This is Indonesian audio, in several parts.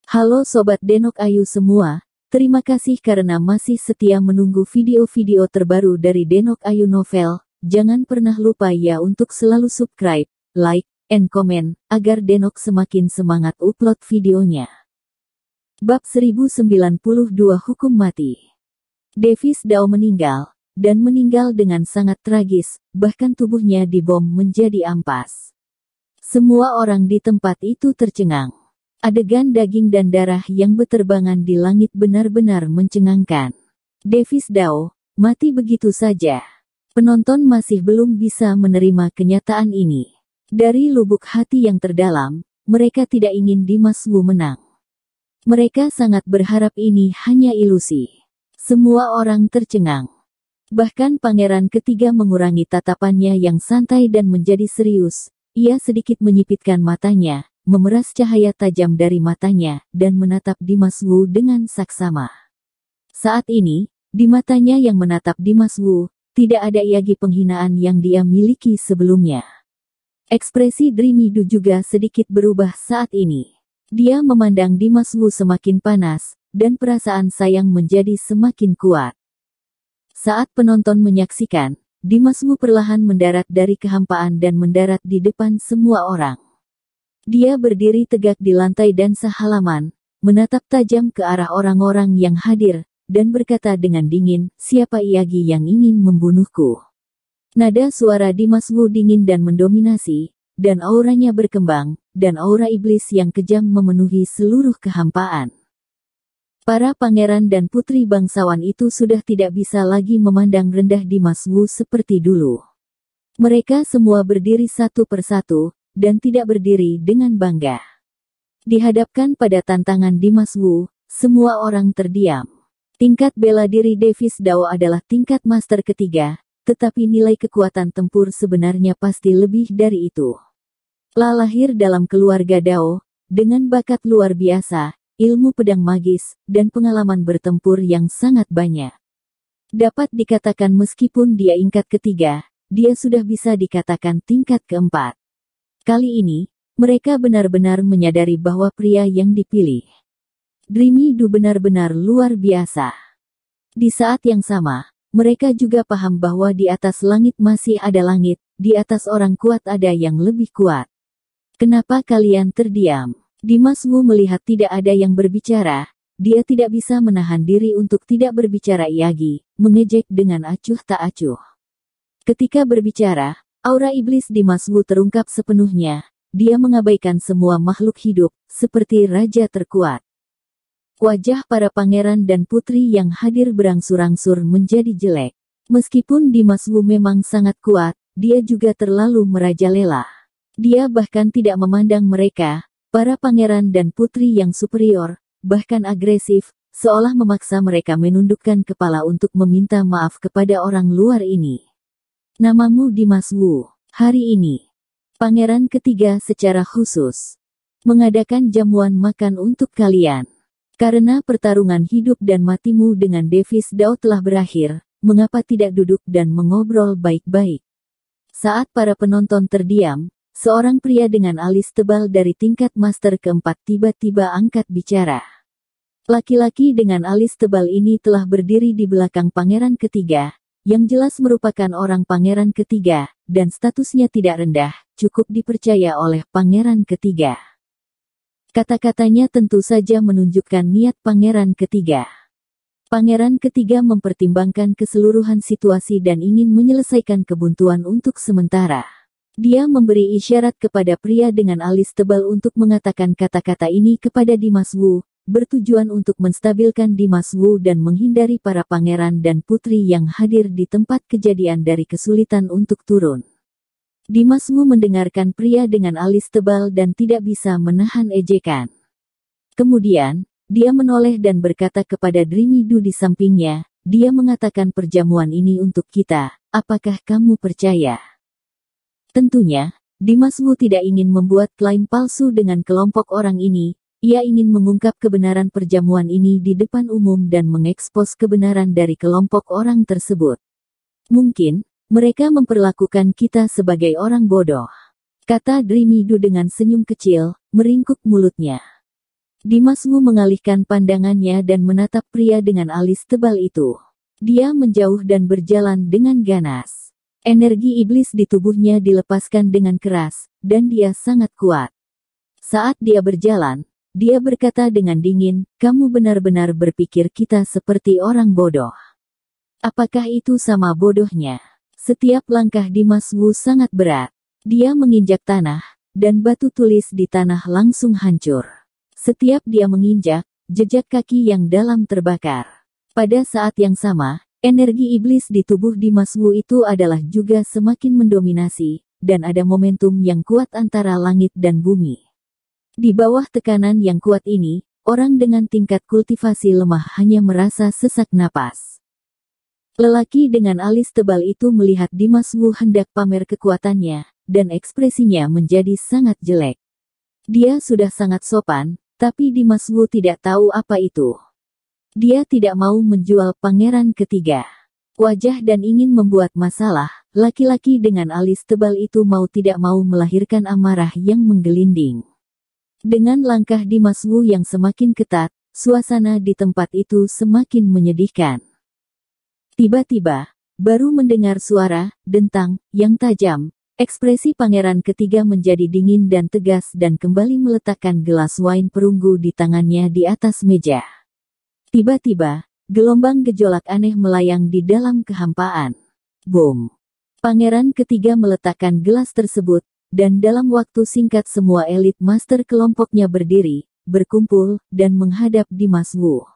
Halo Sobat Denok Ayu semua, terima kasih karena masih setia menunggu video-video terbaru dari Denok Ayu Novel. Jangan pernah lupa ya untuk selalu subscribe, like, and comment, agar Denok semakin semangat upload videonya. Bab 1092 Hukum Mati. Davis Dao meninggal, dan meninggal dengan sangat tragis, bahkan tubuhnya dibom menjadi ampas. Semua orang di tempat itu tercengang. Adegan daging dan darah yang berterbangan di langit benar-benar mencengangkan. Davis Dao mati begitu saja. Penonton masih belum bisa menerima kenyataan ini. Dari lubuk hati yang terdalam, mereka tidak ingin Dimas Wu menang. Mereka sangat berharap ini hanya ilusi. Semua orang tercengang. Bahkan pangeran ketiga mengurangi tatapannya yang santai dan menjadi serius. Ia sedikit menyipitkan matanya, memeras cahaya tajam dari matanya, dan menatap Dimas Wu dengan saksama. Saat ini, di matanya yang menatap Dimas Wu, tidak ada iagi penghinaan yang dia miliki sebelumnya. Ekspresi Dreamy Du juga sedikit berubah saat ini. Dia memandang Dimas Wu semakin panas, dan perasaan sayang menjadi semakin kuat. Saat penonton menyaksikan, Dimas Wu perlahan mendarat dari kehampaan dan mendarat di depan semua orang. Dia berdiri tegak di lantai dan sehalaman, menatap tajam ke arah orang-orang yang hadir, dan berkata dengan dingin, "Siapa iagi yang ingin membunuhku?" Nada suara Dimas Wu dingin dan mendominasi, dan auranya berkembang, dan aura iblis yang kejam memenuhi seluruh kehampaan. Para pangeran dan putri bangsawan itu sudah tidak bisa lagi memandang rendah Dimas Wu seperti dulu. Mereka semua berdiri satu persatu, dan tidak berdiri dengan bangga. Dihadapkan pada tantangan Dimas Wu, semua orang terdiam. Tingkat bela diri Davis Dao adalah tingkat master ketiga, tetapi nilai kekuatan tempur sebenarnya pasti lebih dari itu. Lahir dalam keluarga Dao, dengan bakat luar biasa, ilmu pedang magis, dan pengalaman bertempur yang sangat banyak. Dapat dikatakan meskipun dia tingkat ketiga, dia sudah bisa dikatakan tingkat keempat. Kali ini, mereka benar-benar menyadari bahwa pria yang dipilih, Dreamy Du, benar-benar luar biasa. Di saat yang sama, mereka juga paham bahwa di atas langit masih ada langit, di atas orang kuat ada yang lebih kuat. Kenapa kalian terdiam? Dimas Wu melihat tidak ada yang berbicara, dia tidak bisa menahan diri untuk tidak berbicara iagi, mengejek dengan acuh tak acuh. Ketika berbicara, aura iblis Dimas Wu terungkap sepenuhnya. Dia mengabaikan semua makhluk hidup, seperti raja terkuat. Wajah para pangeran dan putri yang hadir berangsur-angsur menjadi jelek. Meskipun Dimas Wu memang sangat kuat, dia juga terlalu merajalela. Dia bahkan tidak memandang mereka, para pangeran dan putri yang superior, bahkan agresif, seolah memaksa mereka menundukkan kepala untuk meminta maaf kepada orang luar ini. Namamu Dimas Wu. Hari ini, pangeran ketiga secara khusus mengadakan jamuan makan untuk kalian. Karena pertarungan hidup dan matimu dengan Davis Dao telah berakhir, mengapa tidak duduk dan mengobrol baik-baik? Saat para penonton terdiam, seorang pria dengan alis tebal dari tingkat master keempat tiba-tiba angkat bicara. Laki-laki dengan alis tebal ini telah berdiri di belakang pangeran ketiga, yang jelas merupakan orang pangeran ketiga, dan statusnya tidak rendah, cukup dipercaya oleh pangeran ketiga. Kata-katanya tentu saja menunjukkan niat pangeran ketiga. Pangeran ketiga mempertimbangkan keseluruhan situasi dan ingin menyelesaikan kebuntuan untuk sementara. Dia memberi isyarat kepada pria dengan alis tebal untuk mengatakan kata-kata ini kepada Dimas Wu, bertujuan untuk menstabilkan Dimas Wu dan menghindari para pangeran dan putri yang hadir di tempat kejadian dari kesulitan untuk turun. Dimas Wu mendengarkan pria dengan alis tebal dan tidak bisa menahan ejekan. Kemudian, dia menoleh dan berkata kepada Dreamy Du di sampingnya, dia mengatakan perjamuan ini untuk kita, apakah kamu percaya? Tentunya, Dimas Wu tidak ingin membuat klaim palsu dengan kelompok orang ini. Ia ingin mengungkap kebenaran perjamuan ini di depan umum dan mengekspos kebenaran dari kelompok orang tersebut. Mungkin, mereka memperlakukan kita sebagai orang bodoh, kata Dreamy Du dengan senyum kecil, meringkuk mulutnya. Dimas Wu mengalihkan pandangannya dan menatap pria dengan alis tebal itu. Dia menjauh dan berjalan dengan ganas. Energi iblis di tubuhnya dilepaskan dengan keras, dan dia sangat kuat. Saat dia berjalan, dia berkata dengan dingin, "Kamu benar-benar berpikir kita seperti orang bodoh. Apakah itu sama bodohnya?" Setiap langkah Dimas Wu sangat berat. Dia menginjak tanah, dan batu tulis di tanah langsung hancur. Setiap dia menginjak, jejak kaki yang dalam terbakar. Pada saat yang sama, energi iblis di tubuh Dimas Wu itu adalah juga semakin mendominasi, dan ada momentum yang kuat antara langit dan bumi. Di bawah tekanan yang kuat ini, orang dengan tingkat kultivasi lemah hanya merasa sesak napas. Lelaki dengan alis tebal itu melihat Dimas Wu hendak pamer kekuatannya, dan ekspresinya menjadi sangat jelek. Dia sudah sangat sopan, tapi Dimas Wu tidak tahu apa itu. Dia tidak mau menjual pangeran ketiga. Wajah dan ingin membuat masalah, laki-laki dengan alis tebal itu mau tidak mau melahirkan amarah yang menggelinding. Dengan langkah Dimas Wu yang semakin ketat, suasana di tempat itu semakin menyedihkan. Tiba-tiba, baru mendengar suara dentang yang tajam. Ekspresi pangeran ketiga menjadi dingin dan tegas dan kembali meletakkan gelas wine perunggu di tangannya di atas meja. Tiba-tiba, gelombang gejolak aneh melayang di dalam kehampaan. Boom! Pangeran ketiga meletakkan gelas tersebut, dan dalam waktu singkat semua elit master kelompoknya berdiri, berkumpul, dan menghadap Dimas Wu.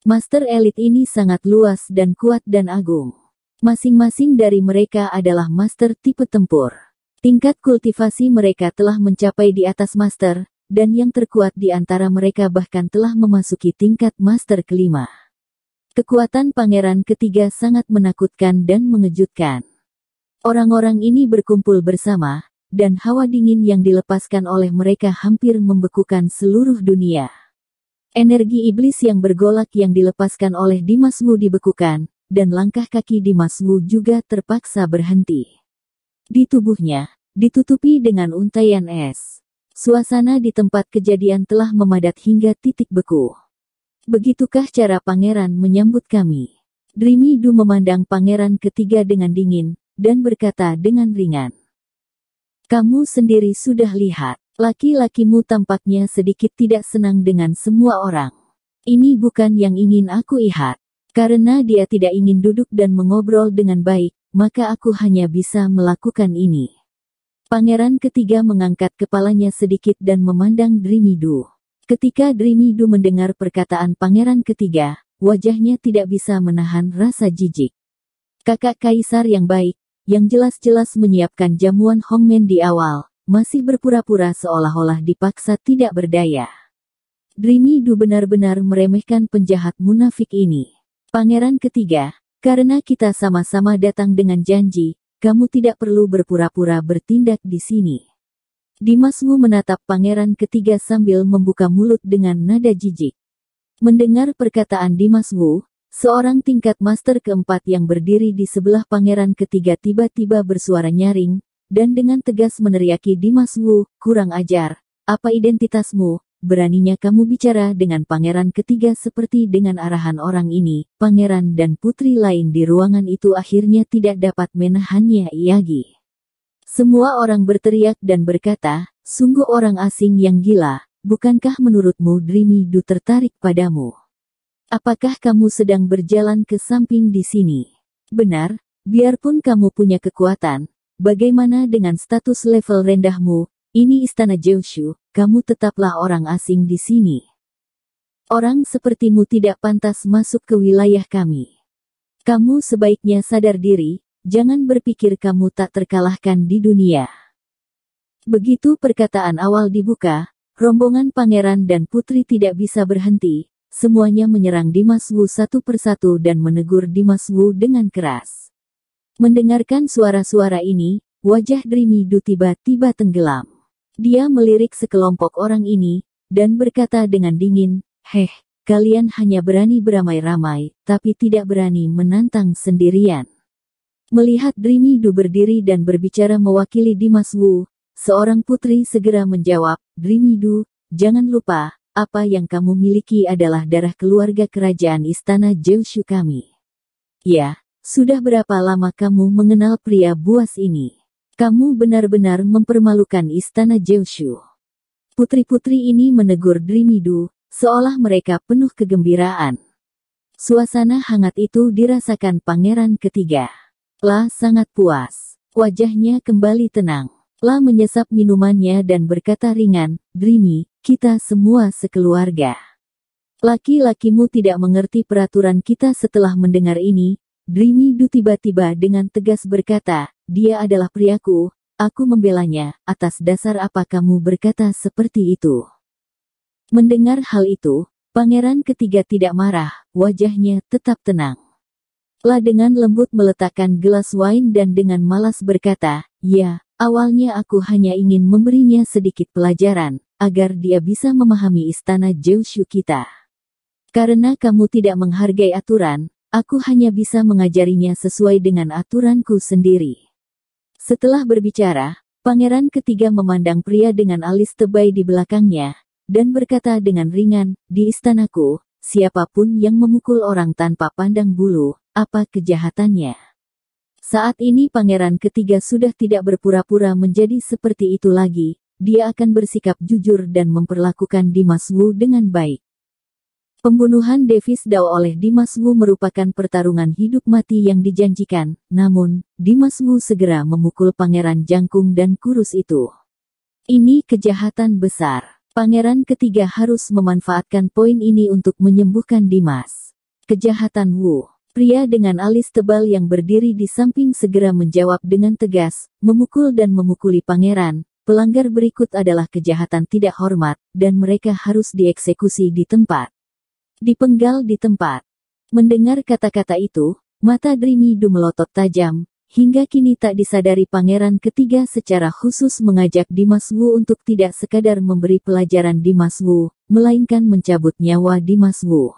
Master elit ini sangat luas dan kuat dan agung. Masing-masing dari mereka adalah master tipe tempur. Tingkat kultivasi mereka telah mencapai di atas master, dan yang terkuat di antara mereka bahkan telah memasuki tingkat master kelima. Kekuatan pangeran ketiga sangat menakutkan dan mengejutkan. Orang-orang ini berkumpul bersama, dan hawa dingin yang dilepaskan oleh mereka hampir membekukan seluruh dunia. Energi iblis yang bergolak yang dilepaskan oleh Dimas Wu dibekukan, dan langkah kaki Dimas Wu juga terpaksa berhenti. Di tubuhnya, ditutupi dengan untaian es. Suasana di tempat kejadian telah memadat hingga titik beku. Begitukah cara pangeran menyambut kami? Dreamy Du memandang pangeran ketiga dengan dingin, dan berkata dengan ringan. Kamu sendiri sudah lihat, laki-lakimu tampaknya sedikit tidak senang dengan semua orang. Ini bukan yang ingin aku lihat. Karena dia tidak ingin duduk dan mengobrol dengan baik, maka aku hanya bisa melakukan ini. Pangeran ketiga mengangkat kepalanya sedikit dan memandang Dreamy Du. Ketika Dreamy Du mendengar perkataan pangeran ketiga, wajahnya tidak bisa menahan rasa jijik. Kakak kaisar yang baik, yang jelas-jelas menyiapkan jamuan Hongmen di awal, masih berpura-pura seolah-olah dipaksa tidak berdaya. Dreamy Du benar-benar meremehkan penjahat munafik ini. Pangeran ketiga, karena kita sama-sama datang dengan janji, kamu tidak perlu berpura-pura bertindak di sini. Dimas Wu menatap pangeran ketiga sambil membuka mulut dengan nada jijik. Mendengar perkataan Dimas Wu, seorang tingkat master keempat yang berdiri di sebelah pangeran ketiga tiba-tiba bersuara nyaring, dan dengan tegas meneriaki Dimas Wu, kurang ajar, apa identitasmu? Beraninya kamu bicara dengan pangeran ketiga seperti dengan arahan orang ini. Pangeran dan putri lain di ruangan itu akhirnya tidak dapat menahannya lagi. Semua orang berteriak dan berkata, sungguh orang asing yang gila, bukankah menurutmu Dreamy Du tertarik padamu? Apakah kamu sedang berjalan ke samping di sini? Benar, biarpun kamu punya kekuatan, bagaimana dengan status level rendahmu? Ini istana Jiushu, kamu tetaplah orang asing di sini. Orang sepertimu tidak pantas masuk ke wilayah kami. Kamu sebaiknya sadar diri, jangan berpikir kamu tak terkalahkan di dunia. Begitu perkataan awal dibuka, rombongan pangeran dan putri tidak bisa berhenti, semuanya menyerang Dimas Wu satu persatu dan menegur Dimas Wu dengan keras. Mendengarkan suara-suara ini, wajah Dreamy Du tiba-tiba tenggelam. Dia melirik sekelompok orang ini, dan berkata dengan dingin, "Heh, kalian hanya berani beramai-ramai, tapi tidak berani menantang sendirian." Melihat Dreamy Du berdiri dan berbicara mewakili Dimas Wu, seorang putri segera menjawab, "Dreamy Du, jangan lupa, apa yang kamu miliki adalah darah keluarga kerajaan istana Jeoshu kami. Ya, sudah berapa lama kamu mengenal pria buas ini? Kamu benar-benar mempermalukan istana Jeoshu. Putri-putri ini menegur Dreamy-do, seolah mereka penuh kegembiraan. Suasana hangat itu dirasakan pangeran ketiga. La sangat puas. Wajahnya kembali tenang. La menyesap minumannya dan berkata ringan, Dreamy, kita semua sekeluarga. Laki-lakimu tidak mengerti peraturan kita. Setelah mendengar ini, Dreamy-do tiba-tiba dengan tegas berkata, dia adalah priaku, aku membelanya, atas dasar apa kamu berkata seperti itu? Mendengar hal itu, pangeran ketiga tidak marah, wajahnya tetap tenang. La dengan lembut meletakkan gelas wine dan dengan malas berkata, ya, awalnya aku hanya ingin memberinya sedikit pelajaran, agar dia bisa memahami istana Jeoshu kita. Karena kamu tidak menghargai aturan, aku hanya bisa mengajarinya sesuai dengan aturanku sendiri. Setelah berbicara, pangeran ketiga memandang pria dengan alis tebal di belakangnya, dan berkata dengan ringan, di istanaku, siapapun yang memukul orang tanpa pandang bulu, apa kejahatannya? Saat ini pangeran ketiga sudah tidak berpura-pura menjadi seperti itu lagi, dia akan bersikap jujur dan memperlakukan Dimas Wu dengan baik. Pembunuhan Davis Dao oleh Dimas Wu merupakan pertarungan hidup mati yang dijanjikan, namun, Dimas Wu segera memukul pangeran jangkung dan kurus itu. Ini kejahatan besar. Pangeran ketiga harus memanfaatkan poin ini untuk menyembuhkan Dimas. Kejahatan Wu. Pria dengan alis tebal yang berdiri di samping segera menjawab dengan tegas, memukul dan memukuli pangeran. Pelanggar berikut adalah kejahatan tidak hormat, dan mereka harus dieksekusi di tempat. Dipenggal di tempat. Mendengar kata-kata itu, mata Dreamy-do melotot tajam, hingga kini tak disadari pangeran ketiga secara khusus mengajak Dimas Wu untuk tidak sekadar memberi pelajaran Dimas Wu, melainkan mencabut nyawa Dimas Wu.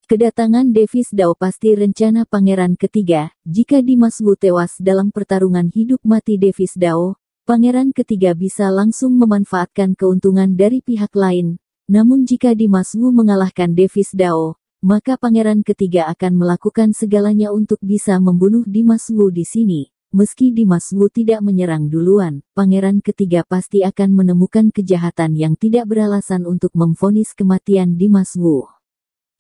Kedatangan Davis Dao pasti rencana pangeran ketiga. Jika Dimas Wu tewas dalam pertarungan hidup mati Davis Dao, pangeran ketiga bisa langsung memanfaatkan keuntungan dari pihak lain. Namun jika Dimas Wu mengalahkan Davis Dao, maka pangeran ketiga akan melakukan segalanya untuk bisa membunuh Dimas Wu di sini. Meski Dimas Wu tidak menyerang duluan, pangeran ketiga pasti akan menemukan kejahatan yang tidak beralasan untuk memvonis kematian Dimas Wu.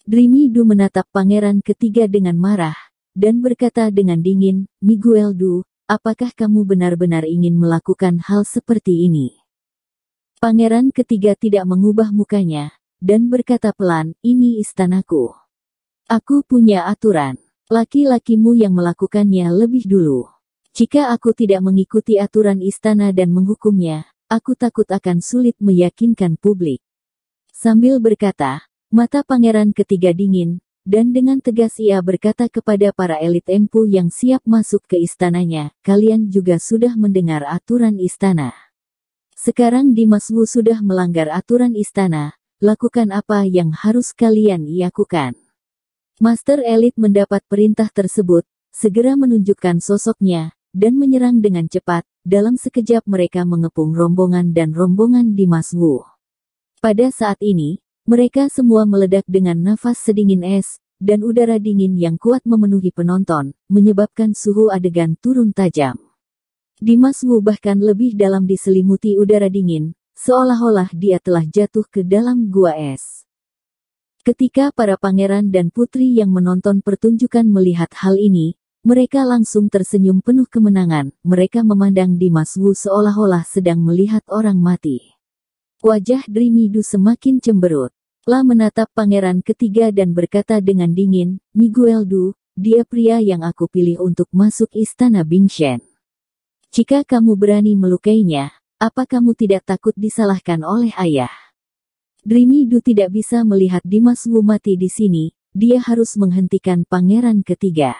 Dreamy-do menatap pangeran ketiga dengan marah, dan berkata dengan dingin, Miguel-do, apakah kamu benar-benar ingin melakukan hal seperti ini? Pangeran ketiga tidak mengubah mukanya, dan berkata pelan, ini istanaku. Aku punya aturan. Laki-lakimu yang melakukannya lebih dulu. Jika aku tidak mengikuti aturan istana dan menghukumnya, aku takut akan sulit meyakinkan publik. Sambil berkata, mata pangeran ketiga dingin, dan dengan tegas ia berkata kepada para elit empu yang siap masuk ke istananya, kalian juga sudah mendengar aturan istana. Sekarang Dimas Wu sudah melanggar aturan istana, lakukan apa yang harus kalian lakukan. Master elit mendapat perintah tersebut, segera menunjukkan sosoknya, dan menyerang dengan cepat. Dalam sekejap mereka mengepung rombongan dan rombongan Dimas Wu. Pada saat ini, mereka semua meledak dengan nafas sedingin es, dan udara dingin yang kuat memenuhi penonton, menyebabkan suhu adegan turun tajam. Dimas Wu bahkan lebih dalam diselimuti udara dingin, seolah-olah dia telah jatuh ke dalam gua es. Ketika para pangeran dan putri yang menonton pertunjukan melihat hal ini, mereka langsung tersenyum penuh kemenangan. Mereka memandang Dimas Wu seolah-olah sedang melihat orang mati. Wajah Dreamy-do semakin cemberut. La menatap pangeran ketiga dan berkata dengan dingin, Miguel-do, dia pria yang aku pilih untuk masuk istana Bingshen. Jika kamu berani melukainya, apa kamu tidak takut disalahkan oleh ayah? Dreamy-do tidak bisa melihat Dimas Wu mati di sini, dia harus menghentikan pangeran ketiga.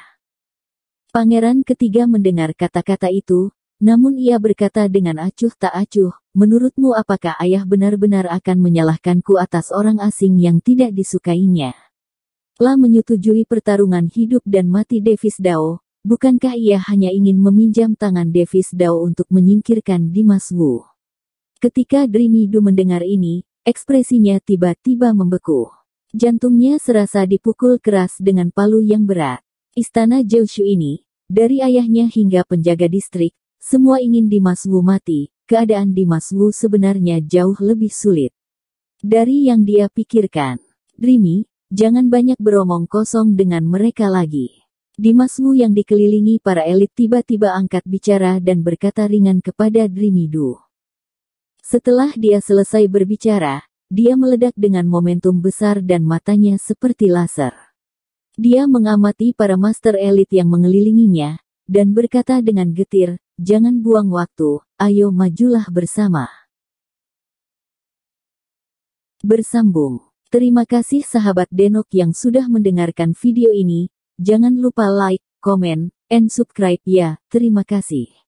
Pangeran ketiga mendengar kata-kata itu, namun ia berkata dengan acuh tak acuh, menurutmu apakah ayah benar-benar akan menyalahkanku atas orang asing yang tidak disukainya? La menyetujui pertarungan hidup dan mati Davis Dao, bukankah ia hanya ingin meminjam tangan Davis Dao untuk menyingkirkan Dimas Wu? Ketika Dreamy-do mendengar ini, Ekspresinya tiba-tiba membeku. Jantungnya serasa dipukul keras dengan palu yang berat. Istana Jeushu ini, dari ayahnya hingga penjaga distrik, semua ingin Dimas Wu mati. Keadaan Dimas Wu sebenarnya jauh lebih sulit dari yang dia pikirkan. Dreamy, jangan banyak beromong kosong dengan mereka lagi. Dimas Wu yang dikelilingi para elit tiba-tiba angkat bicara dan berkata ringan kepada Dreamy Du. Setelah dia selesai berbicara, dia meledak dengan momentum besar dan matanya seperti laser. Dia mengamati para master elit yang mengelilinginya, dan berkata dengan getir, "Jangan buang waktu, ayo majulah bersama." Bersambung. Terima kasih sahabat Denok yang sudah mendengarkan video ini. Jangan lupa like, komen, and subscribe ya. Terima kasih.